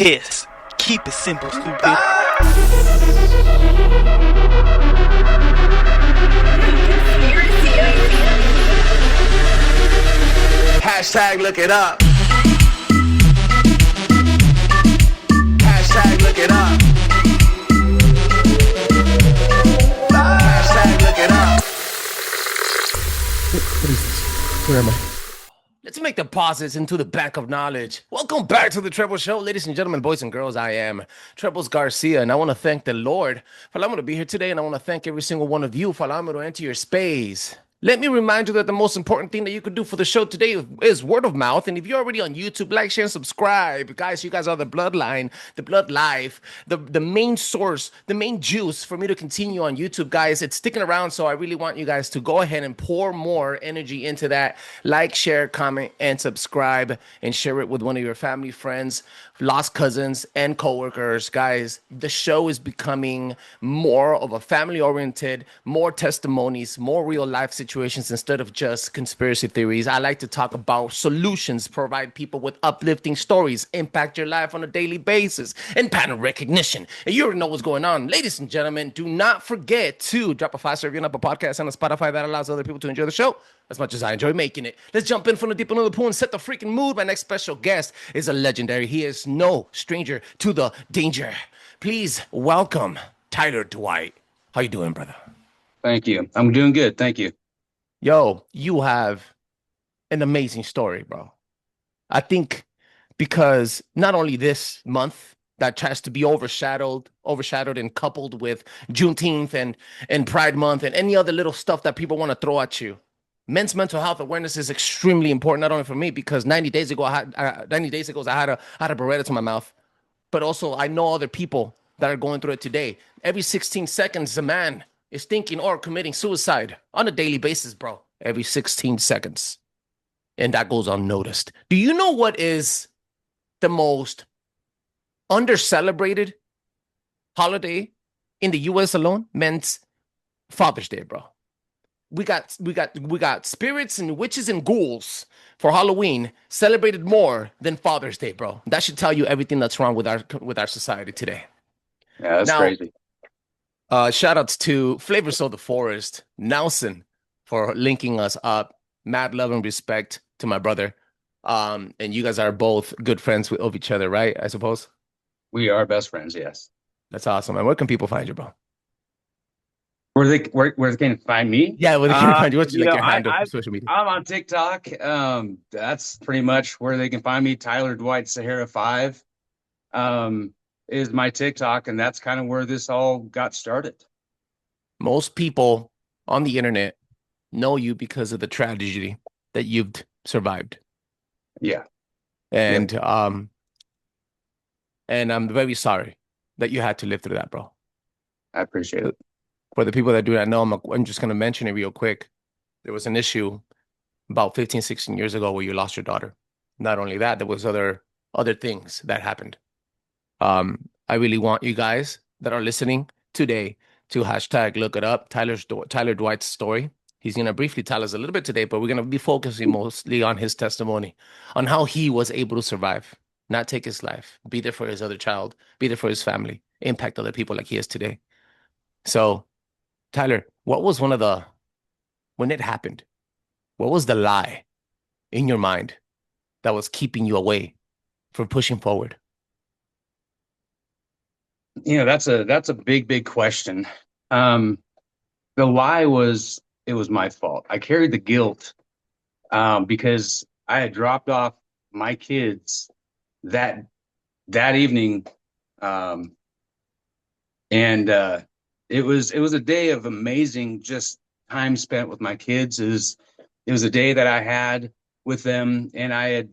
kiss. Keep it simple, stupid. Hashtag look it up. Hashtag look it up. Hashtag look it up. What is this? Where am I? Let's make deposits into the bank of knowledge. Welcome back to the Trebles Show, ladies and gentlemen, boys and girls. I am Trebles Garcia, and I want to thank the Lord for allowing me to be here today, and I want to thank every single one of you for allowing me to enter your space. Let me remind you that the most important thing that you could do for the show today is word of mouth. And if you're already on YouTube, like, share, and subscribe. Guys, you guys are the bloodline, the blood life, the main source, the main juice for me to continue on YouTube, guys. It's sticking around, so I really want you guys to go ahead and pour more energy into that. Like, share, comment, and subscribe, and share it with one of your family, friends, lost cousins, and coworkers. Guys, the show is becoming more of a family-oriented, more testimonies, more real-life situations instead of just conspiracy theories. I like to talk about solutions, provide people with uplifting stories, impact your life on a daily basis, and pattern recognition. And you already know what's going on. Ladies and gentlemen, do not forget to drop a 5-star review on Apple Podcasts and on Spotify. That allows other people to enjoy the show as much as I enjoy making it. Let's jump in from the deep end of the pool and set the freaking mood. My next special guest is a legendary. He is no stranger to the danger. Please welcome Tyler Dwight. How you doing, brother? Thank you. I'm doing good. Thank you. Yo, you have an amazing story, bro. I think because not only this month that tries to be overshadowed and coupled with Juneteenth and Pride Month and any other little stuff that people want to throw at you. Men's mental health awareness is extremely important, not only for me, because 90 days ago I had a Beretta to my mouth, but also I know other people that are going through it today. Every 16 seconds, a man is thinking or committing suicide on a daily basis, bro. Every 16 seconds. And that goes unnoticed. Do you know what is the most under-celebrated holiday in the U.S. alone? Men's Father's Day, bro. We got spirits and witches and ghouls for Halloween celebrated more than Father's Day, bro. That should tell you everything that's wrong with our society today. Yeah, that's crazy. Shout outs to Flavors of the Forest, Nelson, for linking us up. Mad love and respect to my brother. And you guys are both good friends of each other, right? I suppose. We are best friends. Yes. That's awesome. And where can people find you, bro? Where they can find me? Yeah, where they can find you? What's your handle for social media? I'm on TikTok. That's pretty much where they can find me. Tyler Dwight Sahara 5 is my TikTok, and that's kind of where this all got started. Most people on the internet know you because of the tragedy that you've survived. Yeah. And and I'm very sorry that you had to live through that, bro. I appreciate it. For the people that do not know, I'm just going to mention it real quick. There was an issue about 15, 16 years ago where you lost your daughter. Not only that, there was other things that happened. I really want you guys that are listening today to hashtag look it up, Tyler Dwight's story. He's going to briefly tell us a little bit today, but we're going to be focusing mostly on his testimony, on how he was able to survive, not take his life, be there for his other child, be there for his family, impact other people like he is today. So, Tyler, what was when it happened, what was the lie in your mind that was keeping you away from pushing forward? That's a big question. The lie was, it was my fault. I carried the guilt because I had dropped off my kids that evening, and it was a day of amazing just time spent with my kids. It was a day that I had with them, and I had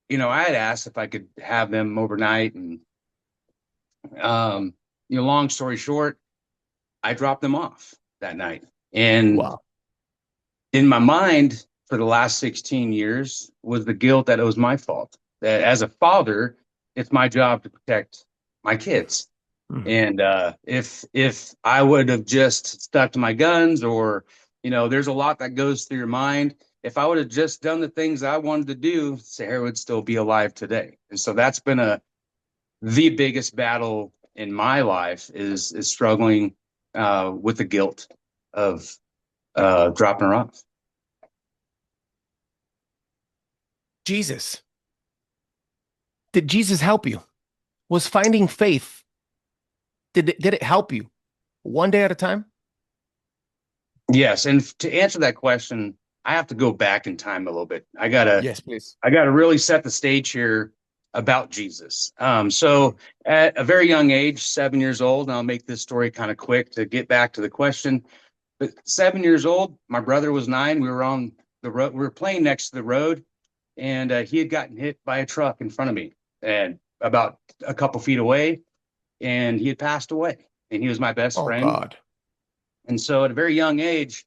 asked if I could have them overnight, and long story short, I dropped them off that night. And wow. In my mind for the last 16 years was the guilt that it was my fault. That as a father, it's my job to protect my kids. Mm-hmm. And if I would have just stuck to my guns, or, there's a lot that goes through your mind. If I would have just done the things I wanted to do, Sahara would still be alive today. And so that's been a the biggest battle in my life is struggling with the guilt of dropping her off. Jesus. Did Jesus help you? Was finding faith, did it help you one day at a time? Yes, and to answer that question, I have to go back in time a little bit. I gotta Yes, please. really set the stage here about Jesus. So at a very young age, 7 years old, and I'll make this story kind of quick to get back to the question. But 7 years old, my brother was 9. We were on the road. We were playing next to the road, and he had gotten hit by a truck in front of me, and about a couple feet away, and he had passed away. And he was my best Oh, friend. God. And so at a very young age,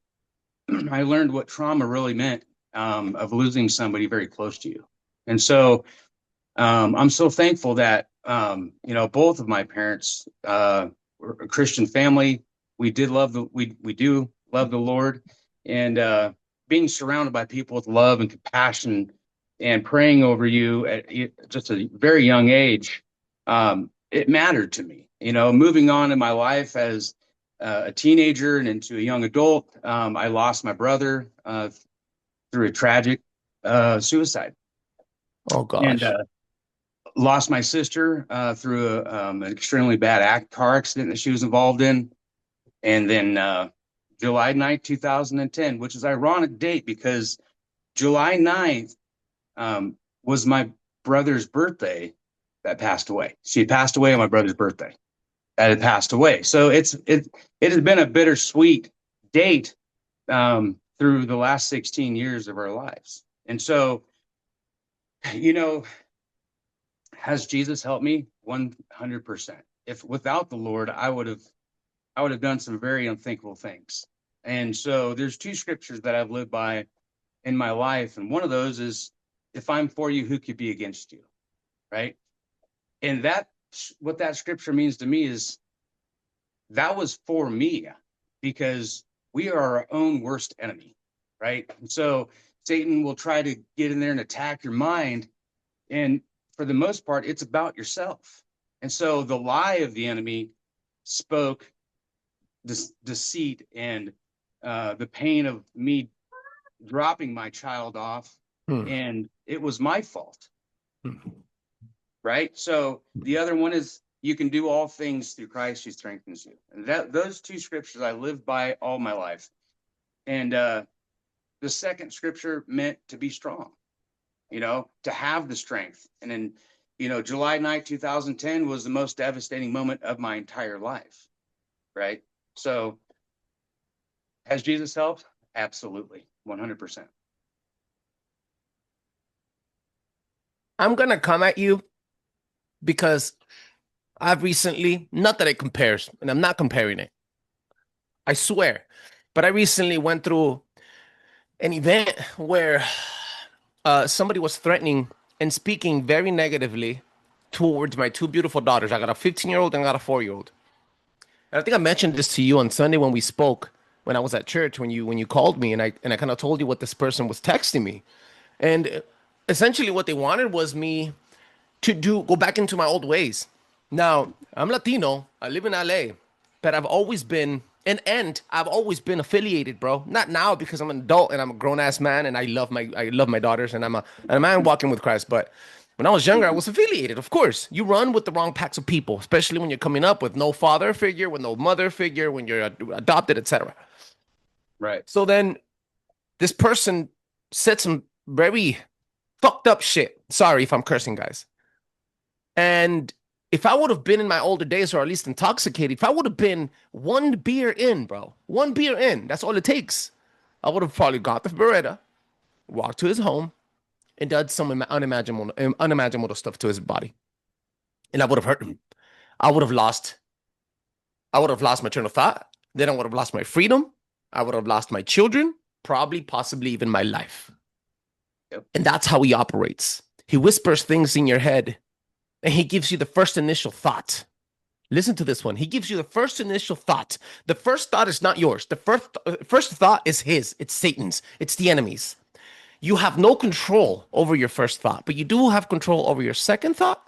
I learned what trauma really meant, of losing somebody very close to you. And so I'm so thankful that both of my parents were a Christian family. We do love the Lord, and being surrounded by people with love and compassion and praying over you at just a very young age, it mattered to me. Moving on in my life as a teenager and into a young adult, I lost my brother through a tragic suicide. Oh, gosh. And lost my sister through an extremely bad car accident that she was involved in. And then July 9th, 2010, which is an ironic date because July 9th was my brother's birthday that passed away. She passed away on my brother's birthday. That had passed away. So it has been a bittersweet date through the last 16 years of our lives. And so, has Jesus helped me? 100%. If without the Lord, I would have done some very unthinkable things. And so there's 2 scriptures that I've lived by in my life. And one of those is, if I'm for you, who could be against you? Right. And what that scripture means to me is that was for me, because we are our own worst enemy. Right. And so Satan will try to get in there and attack your mind. And for the most part, it's about yourself. And so the lie of the enemy spoke this deceit and the pain of me dropping my child off, and it was my fault. Right? So the other one is, you can do all things through Christ who strengthens you. And those 2 scriptures I lived by all my life. And the second scripture meant to be strong, to have the strength. And then, July 9th, 2010 was the most devastating moment of my entire life. Right? So has Jesus helped? Absolutely. 100%. I'm going to come at you because I've recently, not that it compares, and I'm not comparing it, I swear, but I recently went through an event where somebody was threatening and speaking very negatively towards my 2 beautiful daughters. I got a 15-year-old and I got a 4-year-old. And I think I mentioned this to you on Sunday when we spoke, when I was at church, when you called me, and I kind of told you what this person was texting me. And essentially what they wanted was me to go back into my old ways. Now, I'm Latino, I live in LA, but I've always been I've always been affiliated, bro. Not now because I'm an adult and I'm a grown-ass man and I love my daughters and I'm a man walking with Christ, but when I was younger, I was affiliated. Of course, you run with the wrong packs of people, especially when you're coming up with no father figure, with no mother figure, when you're adopted, etc. Right. So then this person said some very fucked up shit. Sorry if I'm cursing, guys. And if I would have been in my older days, or at least intoxicated, if I would have been 1 beer in, bro, 1 beer in, that's all it takes. I would have probably got the Beretta, walked to his home, and done some unimaginable stuff to his body. And I would have hurt him. I would have lost my train of thought. Then I would have lost my freedom. I would have lost my children, possibly even my life. Yep. And that's how he operates. He whispers things in your head, and he gives you the first initial thought. Listen to this one. He gives you the first initial thought. The first thought is not yours. The first thought is his. It's Satan's. It's the enemy's. You have no control over your first thought, but you do have control over your second thought,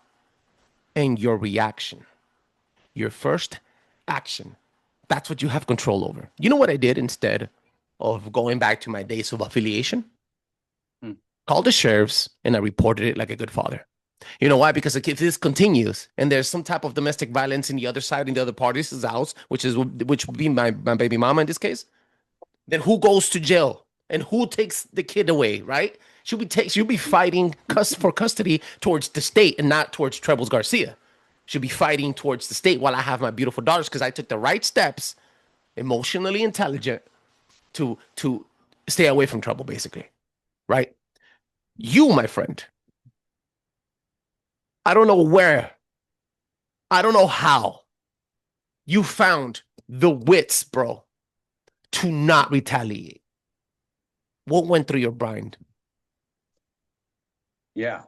and your reaction, your first action. That's what you have control over. You know what I did instead of going back to my days of affiliation? Hmm. Called the sheriffs and I reported it like a good father. You know why? Because if this continues and there's some type of domestic violence in the other side, in the other party's house, which would be my baby mama in this case, then who goes to jail and who takes the kid away? Right? She'll be fighting for custody towards the state and not towards Trebles Garcia. She'll be fighting towards the state while I have my beautiful daughters because I took the right steps, emotionally intelligent, to stay away from trouble, basically. Right? You, my friend, I don't know where, I don't know how you found the wits, bro, to not retaliate. What went through your mind? Yeah.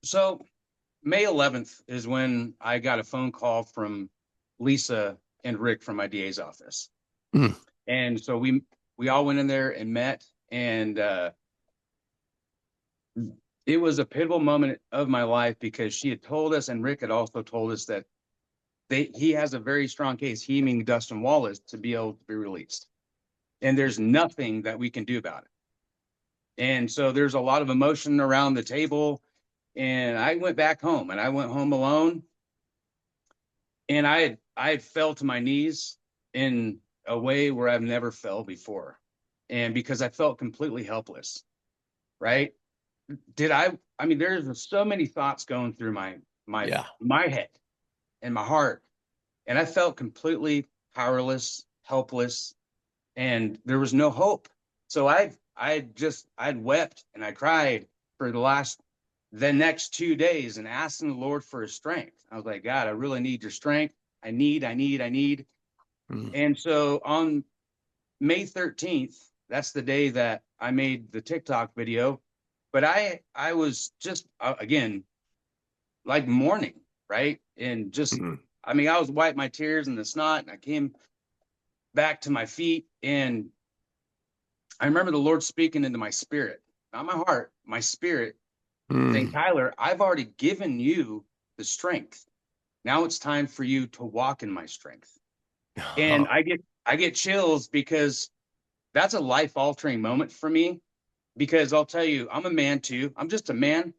So May 11th is when I got a phone call from Lisa and Rick from my DA's office. Mm. And so we all went in there and met, and it was a pivotal moment of my life because she had told us, and Rick had also told us that he has a very strong case, he meaning Dustin Wallace, to be able to be released. And there's nothing that we can do about it. And so there's a lot of emotion around the table. And I went back home, and I went home alone. And I fell to my knees in a way where I've never felt before. And because I felt completely helpless, right? I mean, there's so many thoughts going through my head and my heart. And I felt completely powerless, helpless, and there was no hope. So I'd wept and I cried for the next 2 days and asking the Lord for his strength. I was like, God, I really need your strength. I need. Mm. And so on May 13th, that's the day that I made the TikTok video. But I was just, again, like mourning, right? And just, Mm. I mean, I was wiping my tears and the snot, and I came back to my feet, and I remember the Lord speaking into my spirit, not my heart, my spirit, saying, Mm. Tyler, I've already given you the strength. Now it's time for you to walk in my strength. And I get chills because that's a life altering moment for me. Because I'll tell you, I'm a man too. I'm just a man.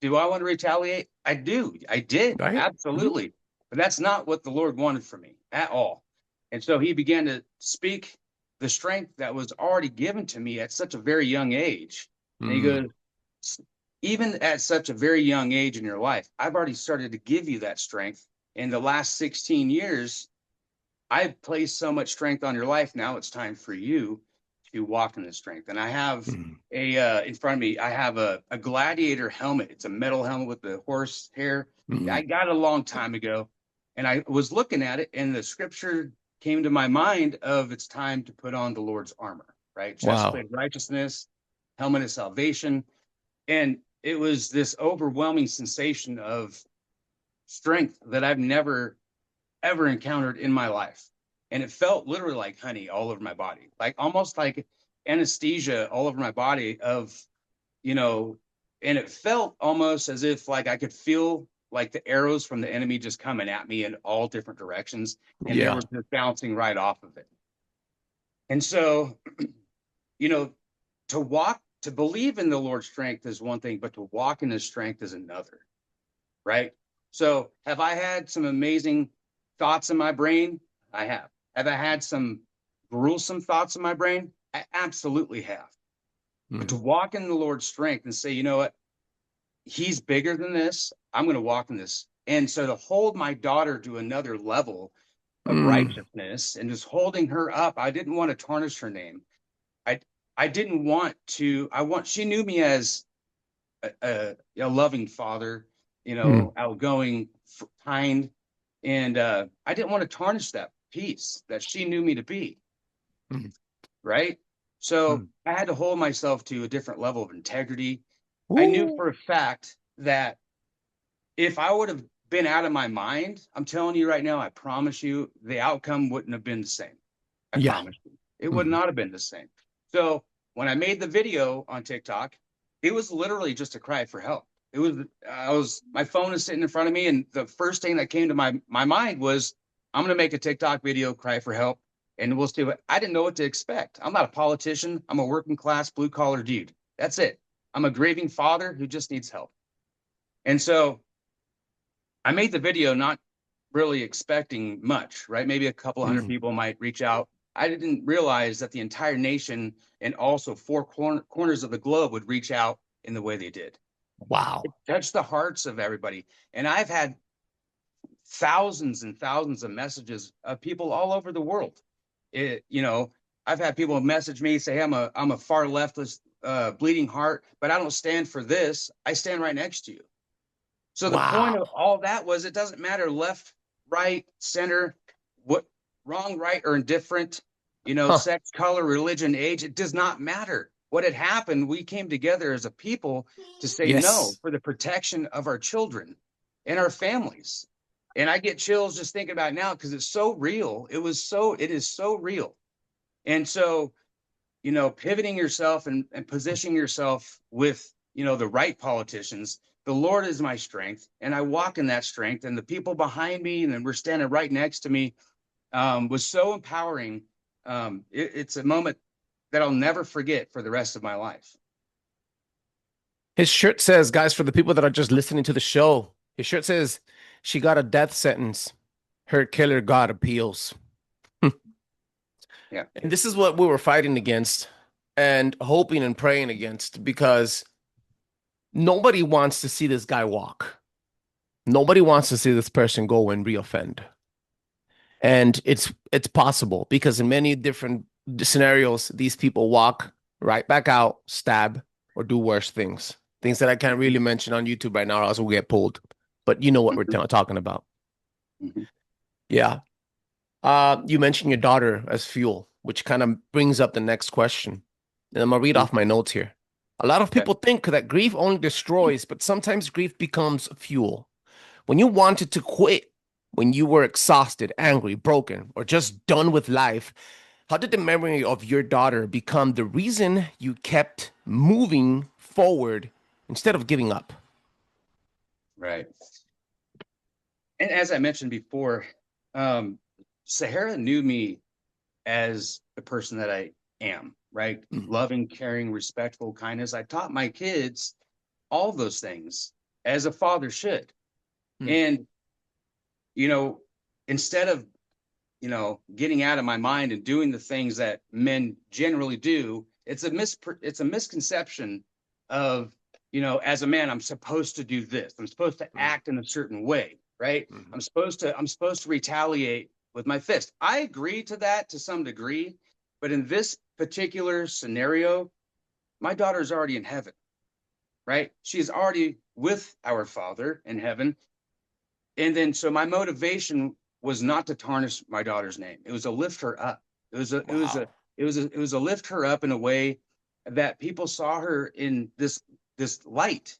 Do I want to retaliate? I do. I did. Right? Absolutely. But that's not what the Lord wanted for me at all. And so he began to speak the strength that was already given to me at such a very young age. And he Mm. goes, even at such a very young age in your life, I've already started to give you that strength. In the last 16 years, I've placed so much strength on your life. Now it's time for you to walk in the strength. And I have Mm. in front of me, I have a gladiator helmet. It's a metal helmet with the horse hair. Mm. I got it a long time ago. And I was looking at it, and the scripture came to my mind of it's time to put on the Lord's armor, right? Wow. Chestplate of righteousness, helmet of salvation. And it was this overwhelming sensation of strength that I've never ever encountered in my life. And it felt literally like honey all over my body, like almost like anesthesia all over my body of, you know, and it felt almost as if like I could feel like the arrows from the enemy just coming at me in all different directions. And they Yeah. were just bouncing right off of it. And so, you know, to believe in the Lord's strength is one thing, but to walk in his strength is another, right? So have I had some amazing thoughts in my brain? I have. Have I had some gruesome thoughts in my brain? I absolutely have. But to Mm. walk in the Lord's strength and say, you know what? He's bigger than this. I'm going to walk in this. And so to hold my daughter to another level of Mm. righteousness and just holding her up, I didn't want to tarnish her name. I I didn't want to. She knew me as a loving father, you Mm. know, outgoing, kind, and I didn't want to tarnish that piece that she knew me to be, Mm. right? So Mm. I had to hold myself to a different level of integrity. I knew Ooh. for a fact that if I would have been out of my mind, I'm telling you right now, I promise you, the outcome wouldn't have been the same. I Yeah. promise you, it would Mm. not have been the same. So when I made the video on TikTok, it was literally just a cry for help. my phone is sitting in front of me, and the first thing that came to my mind was, I'm going to make a TikTok video, cry for help, and we'll see what. I didn't know what to expect. I'm not a politician. I'm a working class blue collar dude. That's it. I'm a grieving father who just needs help. And so I made the video not really expecting much, right? Maybe a couple hundred people might reach out. I didn't realize that the entire nation and also four corners of the globe would reach out in the way they did. Wow. It touched the hearts of everybody. And I've had thousands and thousands of messages of people all over the world. I've had people message me, say, I'm a far leftist, bleeding heart, but I don't stand for this. I stand right next to you. So the point of all that was, it doesn't matter left, right, center, what wrong, right, or indifferent, sex, color, religion, age. It does not matter. What had happened, we came together as a people to say no for the protection of our children and our families. And I get chills just thinking about it now because it's so real. It is so real. And so, pivoting yourself and positioning yourself with, the right politicians. The Lord is my strength, and I walk in that strength. And the people behind me, and then we're standing right next to me, was so empowering. It's a moment that I'll never forget for the rest of my life. His shirt says, guys, for the people that are just listening to the show, his shirt says, she got a death sentence. Her killer got appeals. Yeah. And this is what we were fighting against and hoping and praying against, because nobody wants to see this guy walk. Nobody wants to see this person go and reoffend. And it's possible, because in many different scenarios, these people walk right back out, stab, or do worse things. Things that I can't really mention on YouTube right now, or else we'll get pulled. But you know what we're talking about. Mm-hmm. Yeah. You mentioned your daughter as fuel, which kind of brings up the next question. And I'm going to read off my notes here. A lot of people think that grief only destroys, but sometimes grief becomes fuel. When you wanted to quit, when you were exhausted, angry, broken, or just done with life, how did the memory of your daughter become the reason you kept moving forward instead of giving up? Right. And as I mentioned before, Sahara knew me as the person that I am, right? Mm-hmm. Loving, caring, respectful, kindness. I taught my kids all those things as a father should. Mm-hmm. And, instead of, getting out of my mind and doing the things that men generally do, it's a misconception of, as a man, I'm supposed to do this. I'm supposed to act in a certain way, right? Mm-hmm. I'm supposed to retaliate with my fist. I agree to that to some degree, but in this particular scenario, my daughter's already in heaven, right? She's already with our Father in heaven. And then, so my motivation was not to tarnish my daughter's name. It was to lift her up. It was a lift her up in a way that people saw her in this light.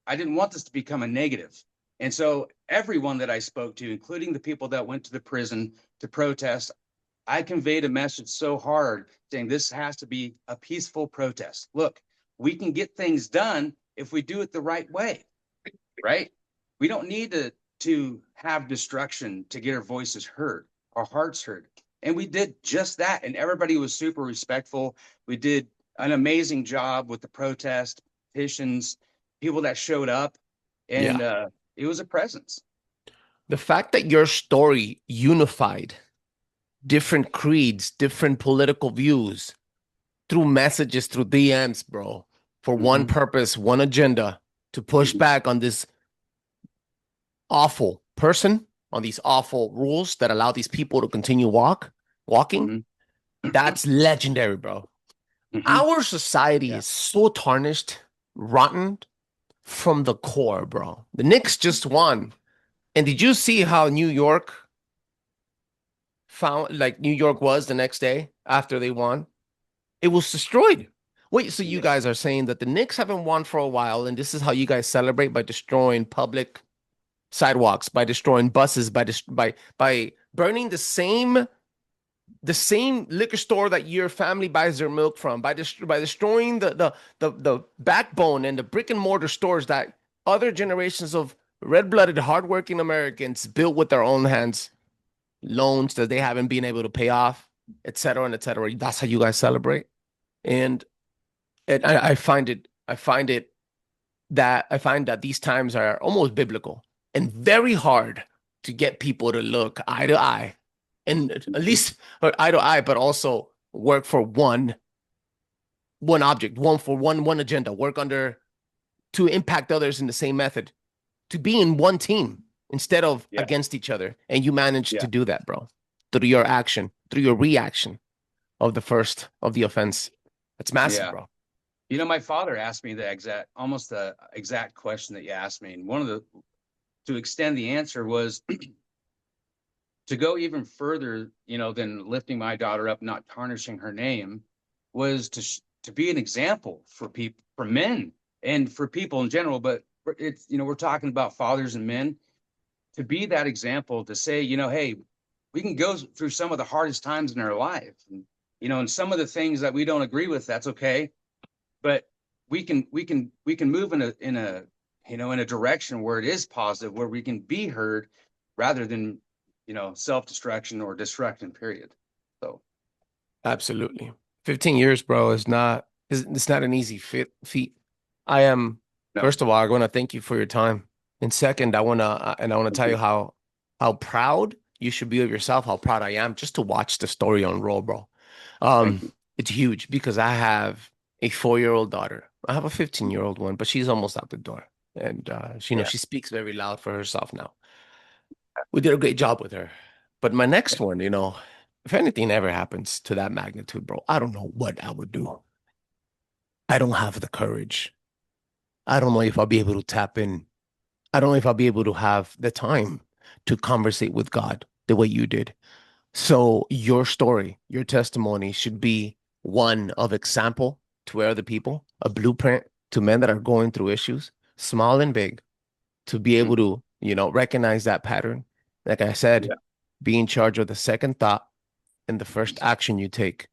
I didn't want this to become a negative. And so everyone that I spoke to, including the people that went to the prison to protest, I conveyed a message so hard saying this has to be a peaceful protest. Look, we can get things done if we do it the right way, right? We don't need to have destruction to get our voices heard, our hearts heard. And we did just that. And everybody was super respectful. We did an amazing job with the protest, petitions, people that showed up. And it was a presence. The fact that your story unified different creeds, different political views through messages, through DMs, bro, for one purpose, one agenda, to push back on this awful person, on these awful rules that allow these people to continue walking. That's legendary, bro. Our society is so tarnished, rotten from the core, bro. The Knicks just won. And did you see how New York was the next day after they won? It was destroyed. Wait, so you guys are saying that the Knicks haven't won for a while, and this is how you guys celebrate, by destroying public sidewalks, by destroying buses, by burning the same liquor store that your family buys their milk from, by destroying the backbone and the brick and mortar stores that other generations of red-blooded, hardworking Americans built with their own hands, loans that they haven't been able to pay off, et cetera, and et cetera. That's how you guys celebrate. And I find that these times are almost biblical and very hard to get people to look eye to eye, and at least eye to eye, but also work for one object, one agenda, work under to impact others in the same method, to be in one team instead of against each other. And you managed to do that, bro, through your action, through your reaction of the offense. That's massive, bro. You know, my father asked me almost the exact question that you asked me. And to extend the answer was to go even further, you know, than lifting my daughter up, not tarnishing her name, was to be an example for people, for men and for people in general. But it's, you know, we're talking about fathers and men, to be that example, to say, you know, hey, we can go through some of the hardest times in our life, and, you know, and some of the things that we don't agree with, that's okay. But we can move in a direction where it is positive, where we can be heard rather than, you know, self-destruction or destruction, period. So Absolutely. 15 years, bro, it's not an easy feat. I am, first of all, I want to thank you for your time. And second, I want to tell you how proud you should be of yourself, how proud I am just to watch the story unroll, bro. It's huge because I have a 4-year-old daughter. I have a 15-year-old one, but she's almost out the door. And she speaks very loud for herself now. We did a great job with her. But my next one, you know, if anything ever happens to that magnitude, bro, I don't know what I would do. I don't have the courage. I don't know if I'll be able to tap in. I don't know if I'll be able to have the time to conversate with God the way you did. So your story, your testimony should be one of example to other people, a blueprint to men that are going through issues, small and big, to be able to, you know, recognize that pattern. Like I said, be in charge of the second thought and the first action you take,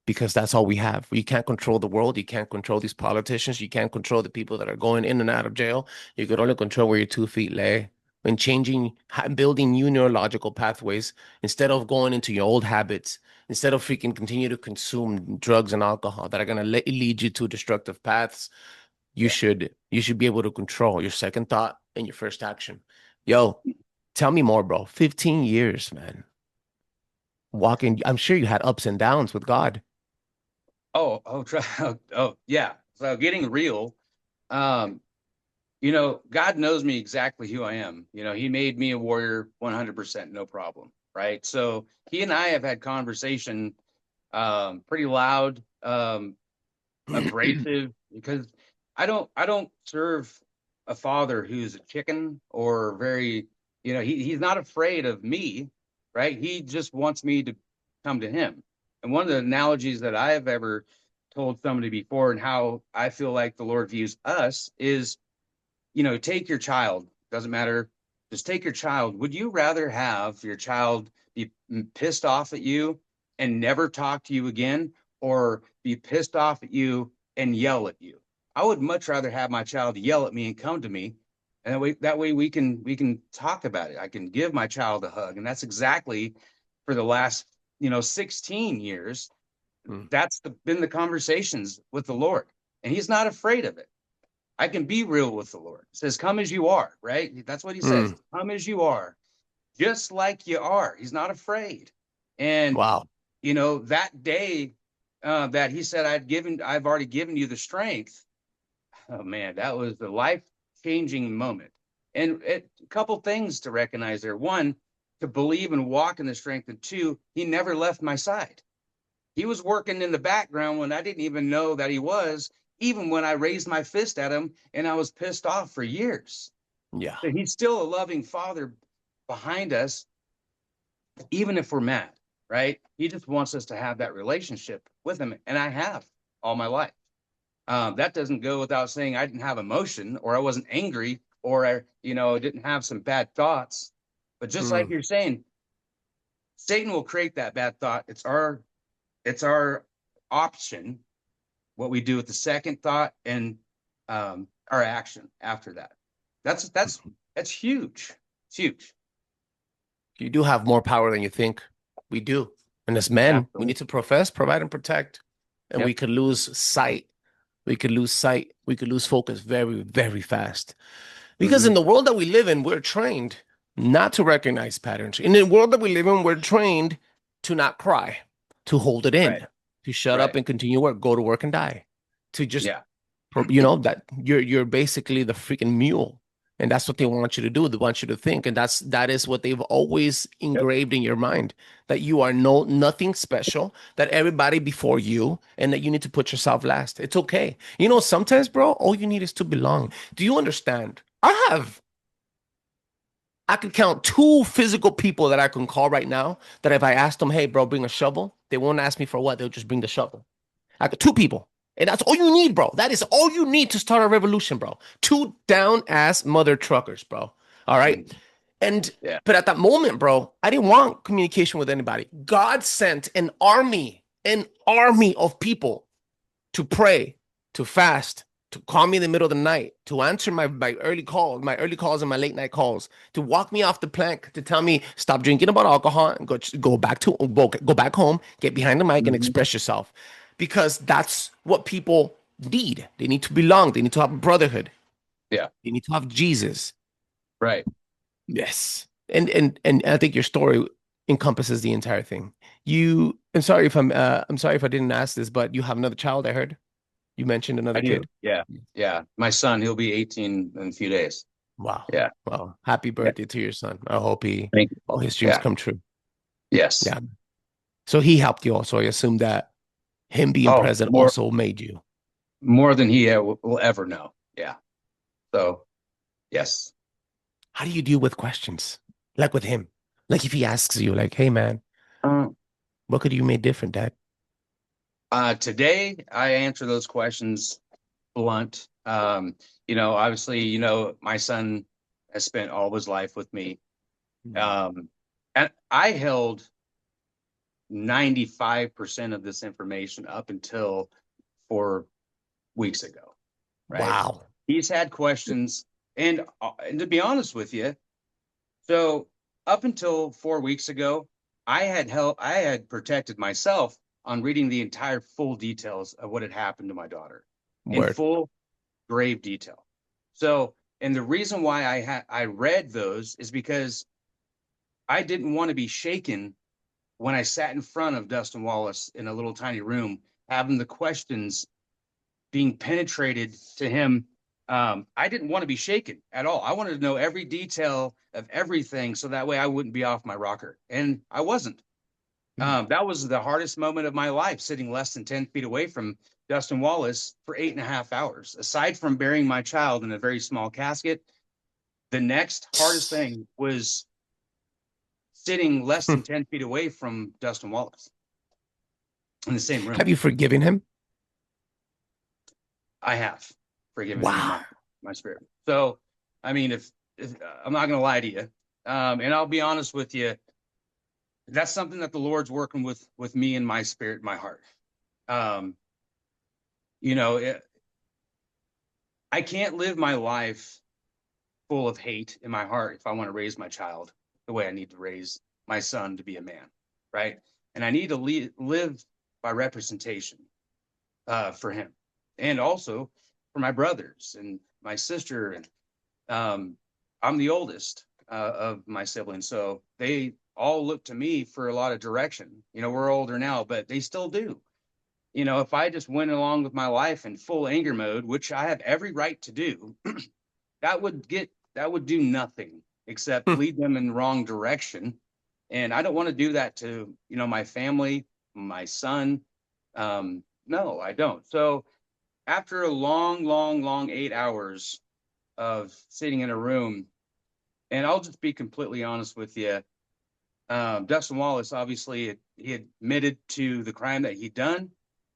because that's all we have. You can't control the world. You can't control these politicians. You can't control the people that are going in and out of jail. You could only control where your 2 feet lay. And building new neurological pathways instead of going into your old habits, instead of freaking continue to consume drugs and alcohol that are going to lead you to destructive paths. You should be able to control your second thought and your first action. Yo, tell me more, bro. 15 years, man. I'm sure you had ups and downs with God. Oh, yeah. So getting real, you know, God knows me exactly who I am. You know, he made me a warrior 100%, no problem. Right. So he and I have had conversation, pretty loud, abrasive, because I don't serve a father who's a chicken or very, you know, he's not afraid of me. Right. He just wants me to come to him. And one of the analogies that I have ever told somebody before, and how I feel like the Lord views us, is, you know, take your child, doesn't matter, just take your child. Would you rather have your child be pissed off at you and never talk to you again, or be pissed off at you and yell at you? I would much rather have my child yell at me and come to me, and that way we can talk about it. I can give my child a hug. And that's exactly, for the last, you know, 16 years, that's been the conversations with the Lord, and he's not afraid of it. I can be real with the Lord. He says, come as you are, right? That's what he says. Come as you are, just like you are. He's not afraid. And, wow, you know, that day that he said, I've already given you the strength. Oh man, that was the life-changing moment. And a couple things to recognize there. One, to believe and walk in the strength. And two, he never left my side. He was working in the background when I didn't even know that he was, even when I raised my fist at him and I was pissed off for years. Yeah. So he's still a loving father behind us, even if we're mad, right? He just wants us to have that relationship with him. And I have all my life. That doesn't go without saying I didn't have emotion, or I wasn't angry, or I, you know, didn't have some bad thoughts. But just like you're saying, Satan will create that bad thought. It's our option what we do with the second thought and our action after that. That's huge. It's huge. You do have more power than you think. We do. And as men, we need to profess, provide, and protect. And we could lose sight. We could lose sight. We could lose focus very, very fast. Because in the world that we live in, we're trained not to recognize patterns. In the world that we live in, we're trained to not cry, to hold it in, to shut up and continue work, go to work and die, to just, that you're basically the freaking mule. And that's what they want you to do. They want you to think. And that is what they've always engraved in your mind, that you are nothing special, that everybody before you, and that you need to put yourself last. It's okay. Sometimes, bro, all you need is to belong. Do you understand? I could count 2 physical people that I can call right now that if I asked them, hey, bro, bring a shovel, they won't ask me for what. They'll just bring the shovel. I got 2 people. And that's all you need, bro. That is all you need to start a revolution, bro. 2 down-ass mother truckers, bro. All right? But at that moment, bro, I didn't want communication with anybody. God sent an army of people to pray, to fast, to call me in the middle of the night, to answer my early calls and my late night calls, to walk me off the plank, to tell me stop drinking about alcohol and go back home, get behind the mic and express yourself. Because that's what people need. They need to belong. They need to have brotherhood. Yeah. They need to have Jesus. Right. Yes. And I think your story encompasses the entire thing. I'm sorry if I didn't ask this, but you have another child, I heard. You mentioned another kid. Yeah. Yeah. My son, he'll be 18 in a few days. Wow. Yeah. Well, happy birthday to your son. I hope all his dreams come true. Yes. Yeah. So he helped you also. I assume that him being present also made you. More than he will ever know. Yeah. So, yes. How do you deal with questions? Like with him? Like if he asks you, like, hey, man, what could you make different, Dad? Today, I answer those questions blunt. Obviously, my son has spent all his life with me. And I held 95% of this information up until 4 weeks ago. Right? Wow. He's had questions. And to be honest with you, so up until 4 weeks ago, I had protected myself on reading the entire full details of what had happened to my daughter in full grave detail. So, and the reason why I read those is because I didn't want to be shaken when I sat in front of Dustin Wallace in a little tiny room, having the questions being penetrated to him. I didn't want to be shaken at all. I wanted to know every detail of everything so that way I wouldn't be off my rocker. And I wasn't. That was the hardest moment of my life, sitting less than 10 feet away from Dustin Wallace for 8.5 hours. Aside from burying my child in a very small casket, the next hardest thing was sitting less than 10 feet away from Dustin Wallace in the same room. Have you forgiven him? I have forgiven him, my spirit. So, I mean, if I'm not going to lie to you, and I'll be honest with you, that's something that the Lord's working with me in my spirit, my heart. I can't live my life full of hate in my heart if I want to raise my child the way I need to raise my son to be a man, right? And I need to live by representation for him, and also for my brothers and my sister. And I'm the oldest of my siblings, so they all look to me for a lot of direction. We're older now, but they still do. If I just went along with my life in full anger mode, which I have every right to do, that would do nothing except lead them in the wrong direction. And I don't want to do that to, my family, my son. No, I don't. So after a long 8 hours of sitting in a room, and I'll just be completely honest with you, Dustin Wallace, obviously, he admitted to the crime that he'd done.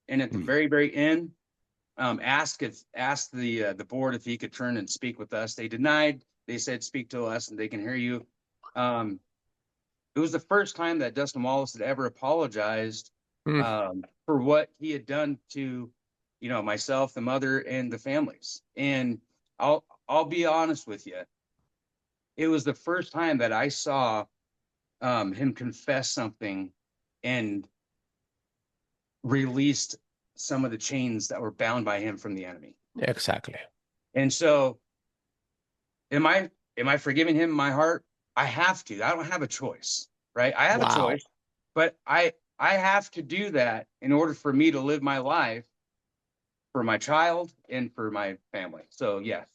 And at the very, very end, asked the board if he could turn and speak with us. They denied. They said, speak to us and they can hear you. It was the first time that Dustin Wallace had ever apologized for what he had done to, myself, the mother, and the families. And I'll be honest with you. It was the first time that I saw him confess something and released some of the chains that were bound by him from the enemy. Exactly. And so, am I forgiving him in my heart? I have to. I don't have a choice, right? I have a Wow. choice, but I have to do that in order for me to live my life for my child and for my family. So yes,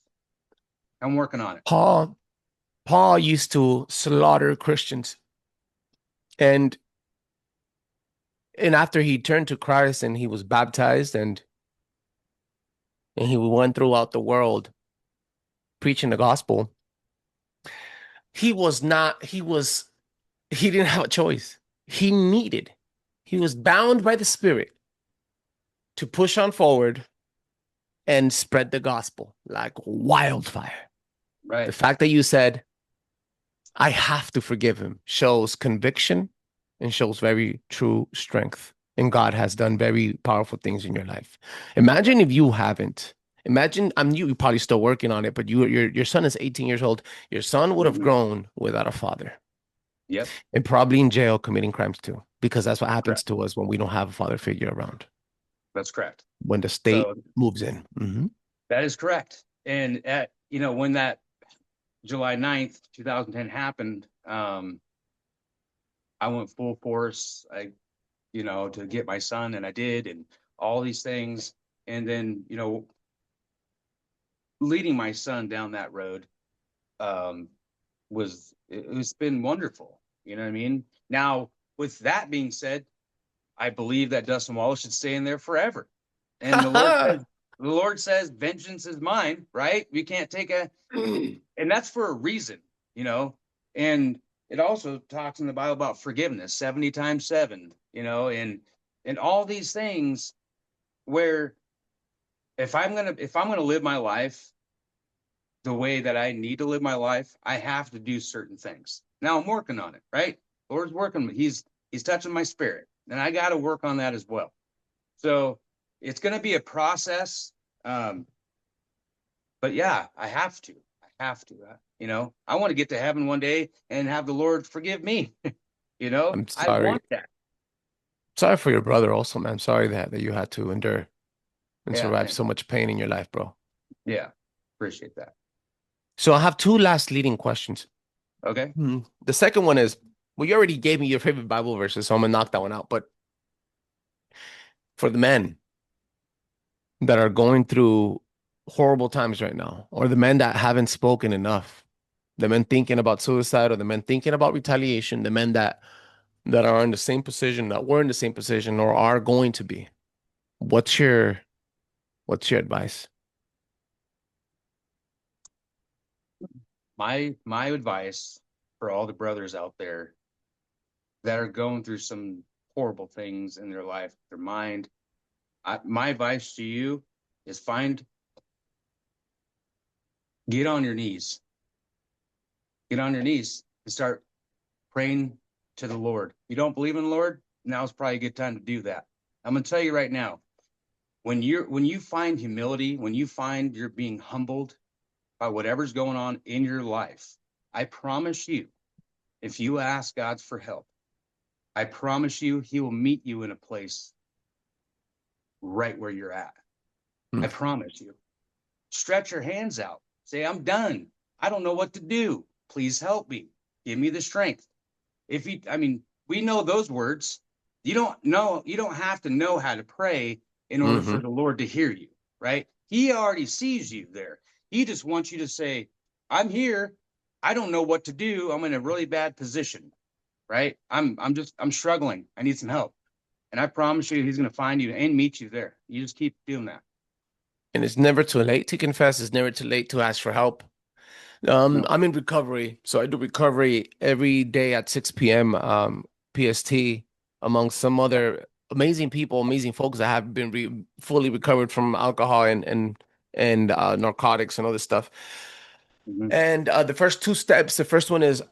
I'm working on it. Paul used to slaughter Christians, and after he turned to Christ and he was baptized, and he went throughout the world preaching the gospel, he was not he didn't have a choice. He was bound by the Spirit to push on forward and spread the gospel like wildfire. Right. The fact that you said, I have to forgive him, shows conviction and shows very true strength. And God has done very powerful things in your life. Imagine if you haven't. Imagine, you're probably still working on it, but your son is 18 years old. Your son would have grown without a father. Yep. And probably in jail committing crimes too, because that's what happens Correct. to us when we don't have a father figure around. That's correct. When the state moves in. Mm-hmm. That is correct. And when that July 9th, 2010 happened, I went full force, to get my son, and I did, and all these things. And then, leading my son down that road, it's been wonderful. You know what I mean? Now, with that being said, I believe that Dustin Wallace should stay in there forever. And the Lord says, vengeance is mine, right? We can't take and that's for a reason, and it also talks in the Bible about forgiveness, 70 times 7, and all these things where if I'm going to live my life the way that I need to live my life, I have to do certain things. Now I'm working on it, right? Lord's working. He's touching my spirit, and I got to work on that as well. So it's going to be a process. But yeah, I have to. I want to get to heaven one day and have the Lord forgive me. I'm sorry. I want that. Sorry for your brother also, man. I'm sorry that you had to endure and survive thanks. so much pain in your life, bro. Yeah, appreciate that. So I have two last leading questions. Okay. The second one is, well, you already gave me your favorite Bible verses, so I'm gonna knock that one out. But for the men that are going through horrible times right now, or the men that haven't spoken enough, the men thinking about suicide, or the men thinking about retaliation, the men that are in the same position, that were in the same position, or are going to be, what's your advice? My advice for all the brothers out there that are going through some horrible things in their life, their mind, my advice to you is get on your knees. Get on your knees and start praying to the Lord. You don't believe in the Lord? Now's probably a good time to do that. I'm going to tell you right now, when you find humility, when you find you're being humbled by whatever's going on in your life, I promise you, if you ask God for help, I promise you, he will meet you in a place right where you're at. I promise you. Stretch your hands out. Say, I'm done. I don't know what to do. Please help me. Give me the strength. We know those words. You don't have to know how to pray in order for the Lord to hear you, right? He already sees you there. He just wants you to say, I'm here. I don't know what to do. I'm in a really bad position, right? I'm struggling. I need some help. And I promise you, he's going to find you and meet you there. You just keep doing that. And it's never too late to confess. It's never too late to ask for help. I'm in recovery. So I do recovery every day at 6 p.m. PST, among some other amazing people, amazing folks that have been fully recovered from alcohol and narcotics and other stuff. And the first two steps, the first one is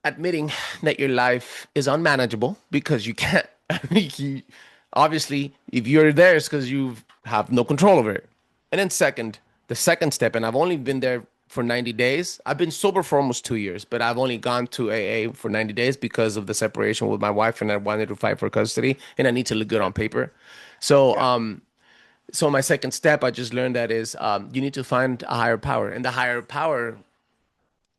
admitting that your life is unmanageable because you can't. Obviously, if you're there, it's because you have no control over it. And then the second step, and I've only been there for 90 days. I've been sober for almost 2 years, but I've only gone to AA for 90 days because of the separation with my wife, and I wanted to fight for custody, and I need to look good on paper. So, Yeah. so my second step, I just learned that is you need to find a higher power, and the higher power,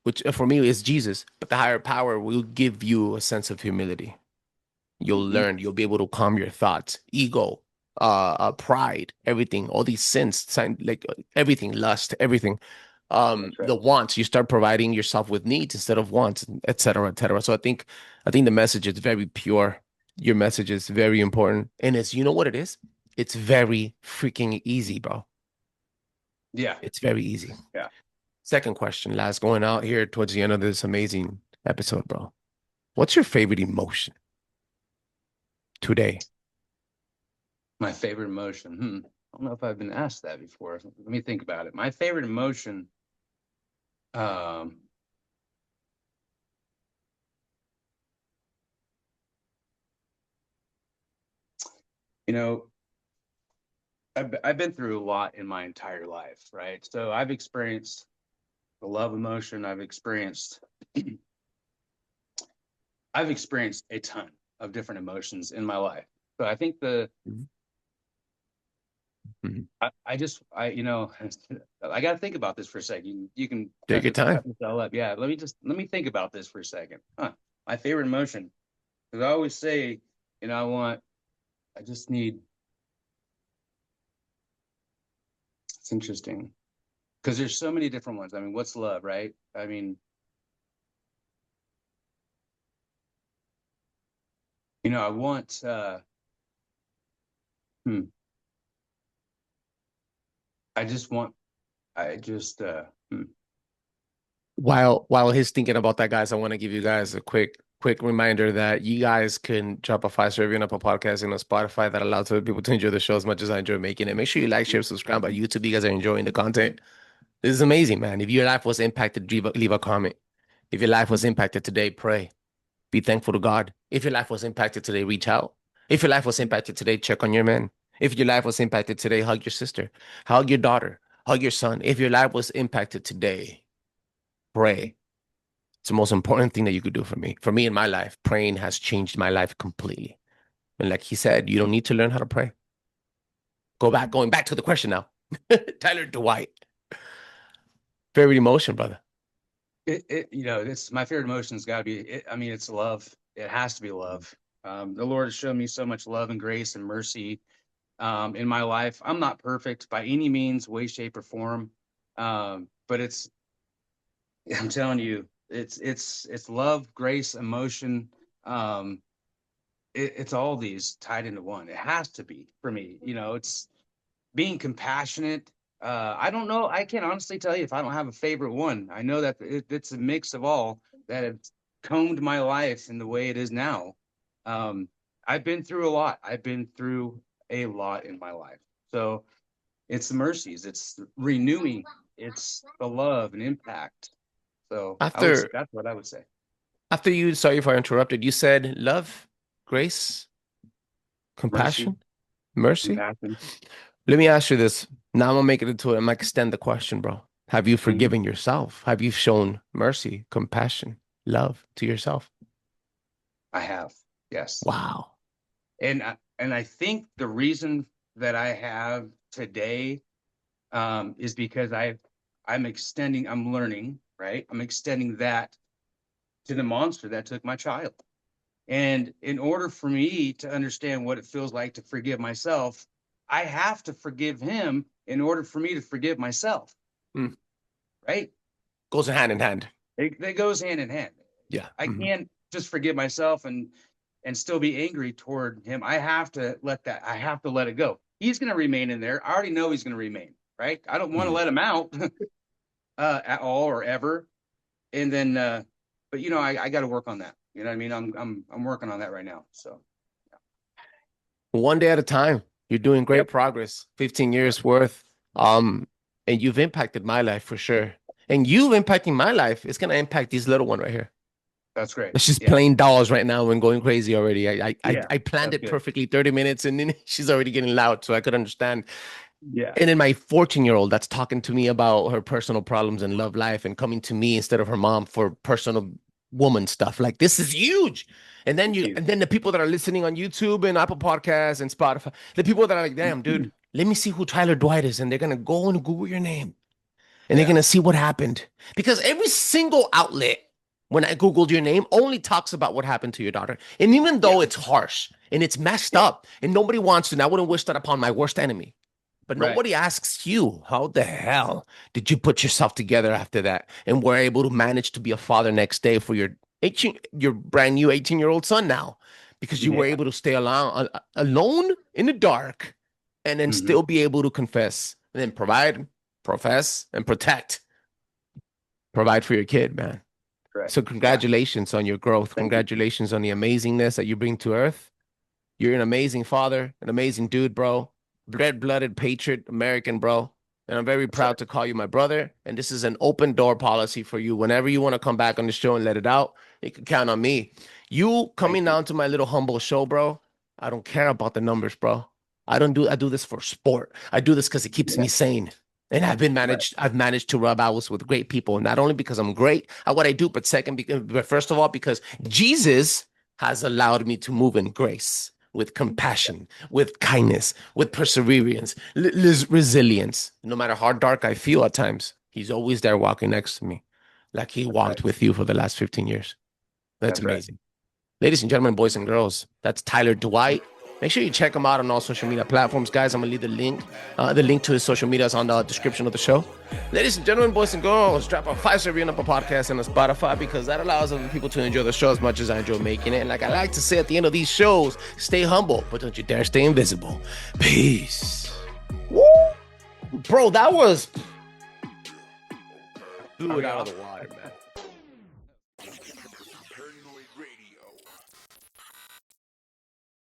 which for me is Jesus, but the higher power will give you a sense of humility. You'll Hmm. learn, you'll be able to calm your thoughts, ego, pride, everything, all these sins, like everything, lust, everything. That's right. The wants, you start providing yourself with needs instead of wants, et cetera, et cetera. So I think the message is very pure. Your message is very important. And it's, you know what it is? It's very freaking easy, bro. Yeah. It's very easy. Yeah. Second question, last, going out here towards the end of this amazing episode, bro. What's your favorite emotion today? My favorite emotion. I don't know if I've been asked that before. Let me think about it. My favorite emotion. Um, you know, I've been through a lot in my entire life, right? So I've experienced the love emotion. I've experienced a ton of different emotions in my life. So I think Mhm. I got to think about this for a second. You can Take your cut time. this all up. Yeah, let me think about this for a second. My favorite emotion, because I always say, I just need. It's interesting because there's so many different ones. I mean, what's love, right? I mean, I want. Hmm, I just want. I just. While he's thinking about that, guys, I want to give you guys a quick reminder that you guys can drop a 5-star review on Apple Podcasts and on Spotify. That allows other people to enjoy the show as much as I enjoy making it. Make sure you like, share, subscribe on YouTube. You guys are enjoying the content. This is amazing, man. If your life was impacted, leave a comment. If your life was impacted today, pray. Be thankful to God. If your life was impacted today, reach out. If your life was impacted today, check on your man. If your life was impacted today, hug your sister, hug your daughter, hug your son. If your life was impacted today, pray. It's the most important thing that you could do for me. For me in my life, praying has changed my life completely. And like he said, you don't need to learn how to pray. Going back to the question now. Tyler Dwight. Favorite emotion, brother. It's my favorite emotion's got to be. I mean, it's love. It has to be love. The Lord has shown me so much love and grace and mercy in my life. I'm not perfect by any means, way, shape, or form, but I'm telling you, it's love, grace, emotion. Um, it's all these tied into one. It has to be for me. It's being compassionate. I don't know. I can't honestly tell you if I don't have a favorite one. I know that it's a mix of all that have combed my life in the way it is now. Um, I've been through a lot. I've been through a lot in my life. So it's the mercies, it's the renewing, it's the love and impact. So After that's what I would say. after you, sorry if I interrupted, you said love, grace, Mercy, compassion, mercy. compassion. Let me ask you this. Now I'm gonna make it into it. I'm gonna extend the question, bro. Have you Mhm. forgiven yourself? Have you shown mercy, compassion, love to yourself? I have, yes. Wow. And I think the reason that I have today is because I'm learning, right? I'm extending that to the monster that took my child. And in order for me to understand what it feels like to forgive myself, I have to forgive him in order for me to forgive myself, Mm. right? Goes hand in hand. It goes hand in hand. Yeah. I Mhm. can't just forgive myself and still be angry toward him. I have to let it go. He's going to remain in there. I already know he's going to remain, right? I don't want to Mhm. let him out at all or ever. And then, but I got to work on that. You know what I mean? I'm working on that right now. So, One day at a time. You're doing great yep, progress. 15 yep, years worth. Um, and you've impacted my life for sure. And you impacting my life, it's gonna impact this little one right here. that's great. She's Yeah, playing dolls right now and going crazy already. I yeah, I planned that's it good. perfectly 30 minutes and then she's already getting loud. So I could understand. Yeah. And then my 14-year-old that's talking to me about her personal problems and love life and coming to me instead of her mom for personal woman stuff. Like this is huge. And then Huge. and then the people that are listening on YouTube and Apple Podcasts and Spotify, the people that are like, damn, dude, let me see who Tyler Dwight is. And they're gonna go and Google your name and they're gonna see what happened. Because every single outlet, when I Googled your name, only talks about what happened to your daughter. And even though it's harsh and it's messed up and nobody wants to, and I wouldn't wish that upon my worst enemy. But Right. nobody asks you, how the hell did you put yourself together after that and were able to manage to be a father next day for your brand new 18-year-old son now? Because you were able to stay alone in the dark and then still be able to confess and then provide, profess, and protect. Provide for your kid, man. Correct. So congratulations on your growth. Congratulations on the amazingness that you bring to earth. You're an amazing father, an amazing dude, bro. Red-blooded patriot American, bro. And I'm very proud to call you my brother. And this is an open door policy for you. Whenever you want to come back on the show and let it out, you can count on me. You coming down to my little humble show, bro. I don't care about the numbers, bro. I do this for sport. I do this because it keeps me sane. And I've managed to rub elbows with great people, not only because I'm great at what I do, but first of all, because Jesus has allowed me to move in grace, with compassion, with kindness, with perseverance, resilience. No matter how dark I feel at times, he's always there walking next to me, like he walked with you for the last 15 years. That's amazing. Ladies and gentlemen, boys and girls, that's Tyler Dwight. Make sure you check him out on all social media platforms, guys. I'm gonna leave the link. The link to his social media is on the description of the show. Ladies and gentlemen, boys and girls, drop a 5-star review on Apple Podcast and on Spotify because that allows other people to enjoy the show as much as I enjoy making it. And like I like to say at the end of these shows, stay humble, but don't you dare stay invisible. Peace. Woo! Bro, that was blew it out of the water, man.